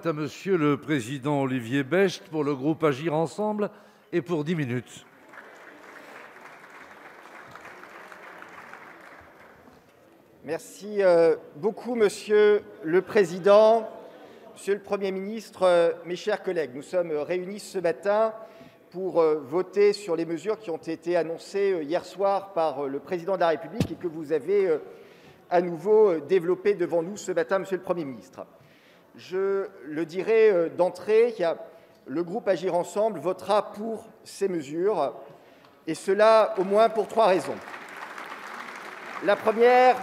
À Monsieur le Président Olivier Becht pour le groupe Agir Ensemble et pour 10 minutes. Merci beaucoup, Monsieur le Président, Monsieur le Premier ministre, mes chers collègues. Nous sommes réunis ce matin pour voter sur les mesures qui ont été annoncées hier soir par le Président de la République et que vous avez à nouveau développées devant nous ce matin, Monsieur le Premier ministre. Je le dirai d'entrée, le groupe Agir Ensemble votera pour ces mesures, et cela au moins pour 3 raisons. La première,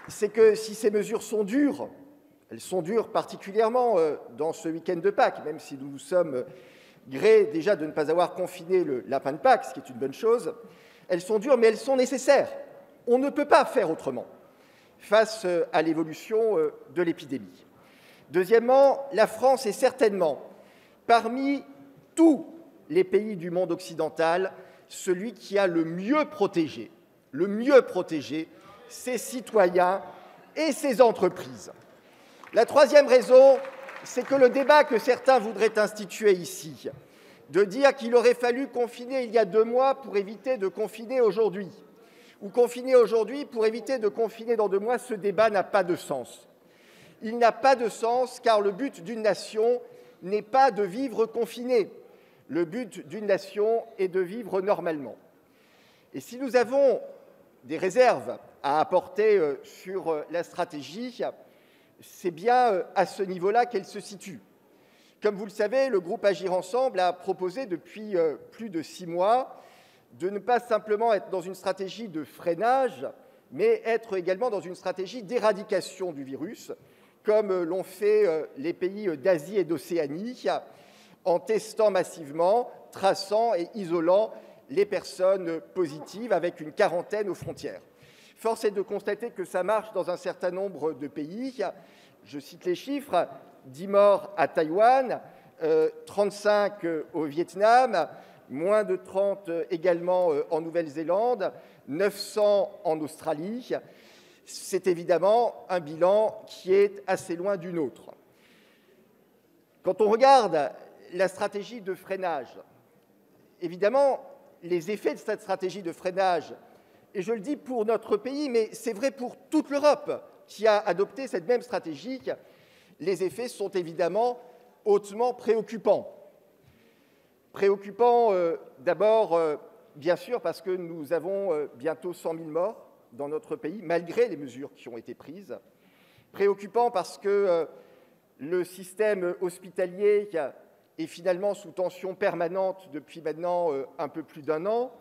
c'est que si ces mesures sont dures, elles sont dures particulièrement dans ce week-end de Pâques, même si nous nous sommes grés déjà de ne pas avoir confiné le lapin de Pâques, ce qui est une bonne chose. Elles sont dures, mais elles sont nécessaires. On ne peut pas faire autrement face à l'évolution de l'épidémie. Deuxièmement, la France est certainement, parmi tous les pays du monde occidental, celui qui a le mieux protégé ses citoyens et ses entreprises. La troisième raison, c'est que le débat que certains voudraient instituer ici, de dire qu'il aurait fallu confiner il y a 2 mois pour éviter de confiner aujourd'hui, ou confiner aujourd'hui pour éviter de confiner dans 2 mois, ce débat n'a pas de sens. Il n'a pas de sens car le but d'une nation n'est pas de vivre confiné. Le but d'une nation est de vivre normalement. Et si nous avons des réserves à apporter sur la stratégie, c'est bien à ce niveau-là qu'elle se situe. Comme vous le savez, le groupe Agir Ensemble a proposé depuis plus de 6 mois de ne pas simplement être dans une stratégie de freinage, mais être également dans une stratégie d'éradication du virus, comme l'ont fait les pays d'Asie et d'Océanie, en testant massivement, traçant et isolant les personnes positives avec une quarantaine aux frontières. Force est de constater que ça marche dans un certain nombre de pays. Je cite les chiffres, 10 morts à Taïwan, 35 au Vietnam, moins de 30 également en Nouvelle-Zélande, 900 en Australie. C'est évidemment un bilan qui est assez loin du nôtre. Quand on regarde la stratégie de freinage, évidemment, les effets de cette stratégie de freinage, et je le dis pour notre pays, mais c'est vrai pour toute l'Europe qui a adopté cette même stratégie, les effets sont évidemment hautement préoccupants. Préoccupants d'abord, bien sûr, parce que nous avons bientôt 100 000 morts dans notre pays, malgré les mesures qui ont été prises. Préoccupant parce que le système hospitalier est finalement sous tension permanente depuis maintenant un peu plus d'1 an.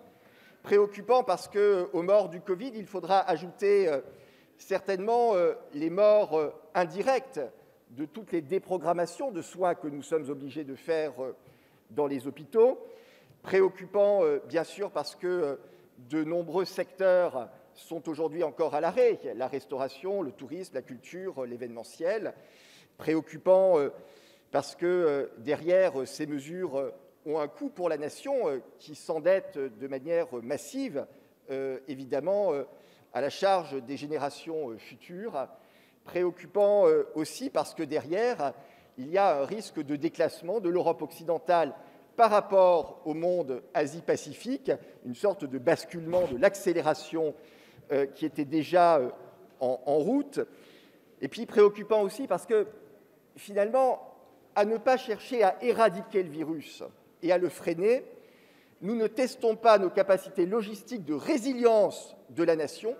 Préoccupant parce qu'aux morts du Covid, il faudra ajouter certainement les morts indirectes de toutes les déprogrammations de soins que nous sommes obligés de faire dans les hôpitaux. Préoccupant, bien sûr, parce que de nombreux secteurs sont aujourd'hui encore à l'arrêt, la restauration, le tourisme, la culture, l'événementiel. Préoccupant parce que derrière ces mesures ont un coût pour la nation qui s'endette de manière massive, évidemment, à la charge des générations futures. Préoccupant aussi parce que derrière, il y a un risque de déclassement de l'Europe occidentale par rapport au monde Asie-Pacifique, une sorte de basculement de l'accélération qui était déjà en route. Et puis préoccupant aussi parce que, finalement, à ne pas chercher à éradiquer le virus et à le freiner, nous ne testons pas nos capacités logistiques de résilience de la nation.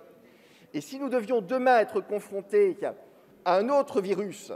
Et si nous devions demain être confrontés à un autre virus,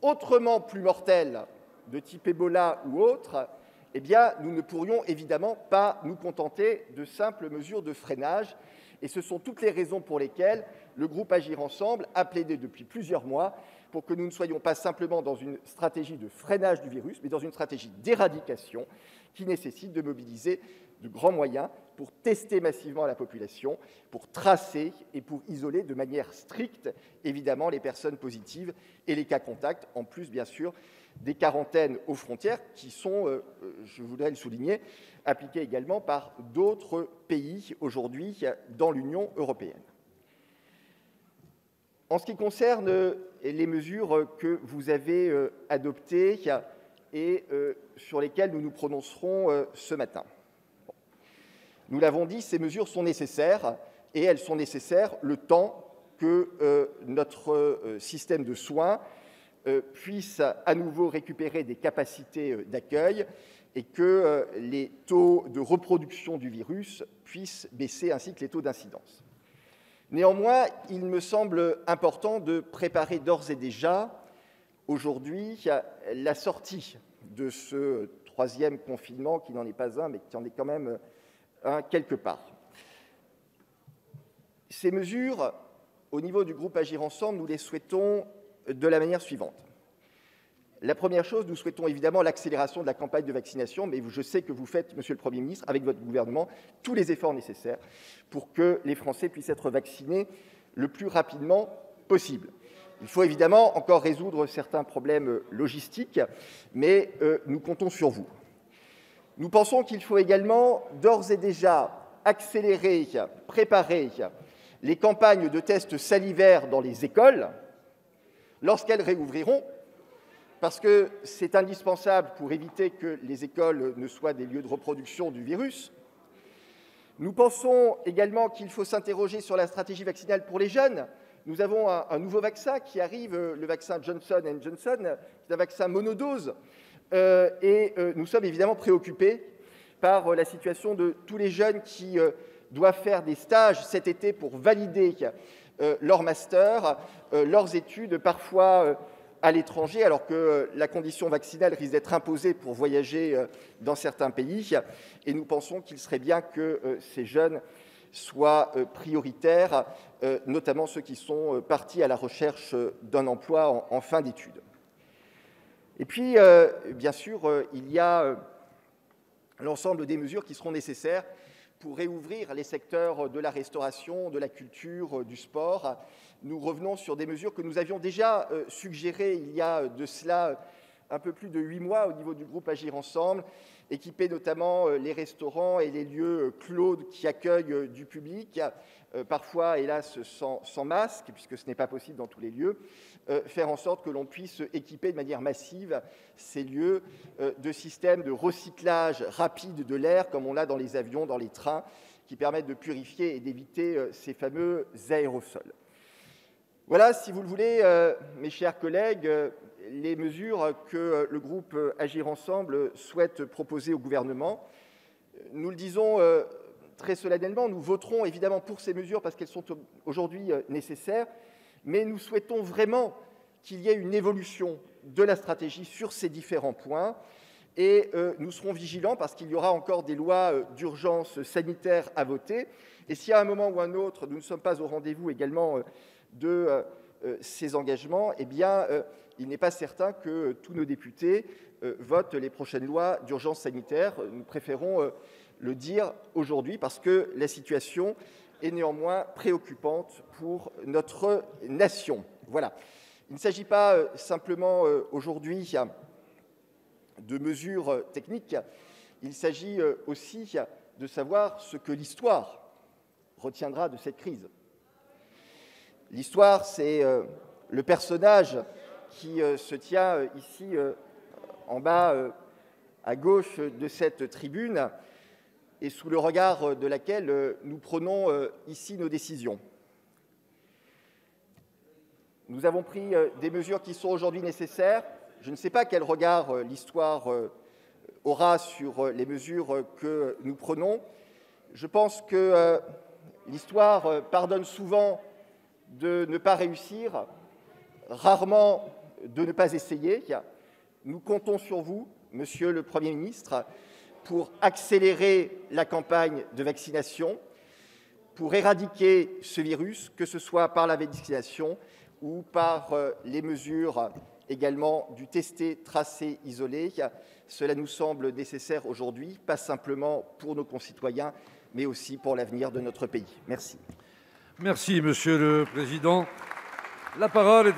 autrement plus mortel, de type Ebola ou autre, eh bien, nous ne pourrions évidemment pas nous contenter de simples mesures de freinage. Et ce sont toutes les raisons pour lesquelles le groupe Agir Ensemble a plaidé depuis plusieurs mois pour que nous ne soyons pas simplement dans une stratégie de freinage du virus, mais dans une stratégie d'éradication qui nécessite de mobiliser de grands moyens pour tester massivement la population, pour tracer et pour isoler de manière stricte, évidemment, les personnes positives et les cas contacts, en plus, bien sûr, des quarantaines aux frontières qui sont, je voudrais le souligner, appliquées également par d'autres pays aujourd'hui dans l'Union européenne. En ce qui concerne les mesures que vous avez adoptées et sur lesquelles nous nous prononcerons ce matin. Nous l'avons dit, ces mesures sont nécessaires et elles sont nécessaires le temps que notre système de soins puisse à nouveau récupérer des capacités d'accueil et que les taux de reproduction du virus puissent baisser ainsi que les taux d'incidence. Néanmoins, il me semble important de préparer d'ores et déjà, aujourd'hui, la sortie de ce troisième confinement, qui n'en est pas un, mais qui en est quand même un quelque part. Ces mesures, au niveau du groupe Agir Ensemble, nous les souhaitons de la manière suivante. La première chose, nous souhaitons évidemment l'accélération de la campagne de vaccination, mais je sais que vous faites, Monsieur le Premier ministre, avec votre gouvernement, tous les efforts nécessaires pour que les Français puissent être vaccinés le plus rapidement possible. Il faut évidemment encore résoudre certains problèmes logistiques, mais nous comptons sur vous. Nous pensons qu'il faut également d'ores et déjà accélérer, préparer les campagnes de tests salivaires dans les écoles lorsqu'elles réouvriront, parce que c'est indispensable pour éviter que les écoles ne soient des lieux de reproduction du virus. Nous pensons également qu'il faut s'interroger sur la stratégie vaccinale pour les jeunes. Nous avons un nouveau vaccin qui arrive, le vaccin Johnson & Johnson, qui est un vaccin monodose, et nous sommes évidemment préoccupés par la situation de tous les jeunes qui doivent faire des stages cet été pour valider leur master, leurs études, parfois à l'étranger, alors que la condition vaccinale risque d'être imposée pour voyager dans certains pays. Et nous pensons qu'il serait bien que ces jeunes soient prioritaires, notamment ceux qui sont partis à la recherche d'un emploi en fin d'études. Et puis, bien sûr, il y a l'ensemble des mesures qui seront nécessaires pour réouvrir les secteurs de la restauration, de la culture, du sport. Nous revenons sur des mesures que nous avions déjà suggérées il y a de cela un peu plus de 8 mois au niveau du groupe Agir Ensemble, équiper notamment les restaurants et les lieux clos qui accueillent du public, parfois, hélas, sans masque, puisque ce n'est pas possible dans tous les lieux, faire en sorte que l'on puisse équiper de manière massive ces lieux de systèmes de recyclage rapide de l'air, comme on l'a dans les avions, dans les trains, qui permettent de purifier et d'éviter ces fameux aérosols. Voilà, si vous le voulez, mes chers collègues, les mesures que le groupe Agir Ensemble souhaite proposer au gouvernement. Nous le disons très solennellement, nous voterons évidemment pour ces mesures parce qu'elles sont aujourd'hui nécessaires, mais nous souhaitons vraiment qu'il y ait une évolution de la stratégie sur ces différents points et nous serons vigilants parce qu'il y aura encore des lois d'urgence sanitaire à voter. Et si à un moment ou un autre, nous ne sommes pas au rendez-vous également de ces engagements, eh bien, il n'est pas certain que tous nos députés votent les prochaines lois d'urgence sanitaire. Nous préférons le dire aujourd'hui parce que la situation est néanmoins préoccupante pour notre nation. Voilà. Il ne s'agit pas simplement aujourd'hui de mesures techniques, il s'agit aussi de savoir ce que l'histoire retiendra de cette crise. L'histoire, c'est le personnage qui se tient ici en bas à gauche de cette tribune et sous le regard de laquelle nous prenons ici nos décisions. Nous avons pris des mesures qui sont aujourd'hui nécessaires. Je ne sais pas quel regard l'histoire aura sur les mesures que nous prenons. Je pense que l'histoire pardonne souvent de ne pas réussir, rarement de ne pas essayer. Nous comptons sur vous, Monsieur le Premier ministre, pour accélérer la campagne de vaccination, pour éradiquer ce virus, que ce soit par la vaccination ou par les mesures également du tester, tracer, isoler. Cela nous semble nécessaire aujourd'hui, pas simplement pour nos concitoyens, mais aussi pour l'avenir de notre pays. Merci. Merci, Monsieur le Président. La parole est à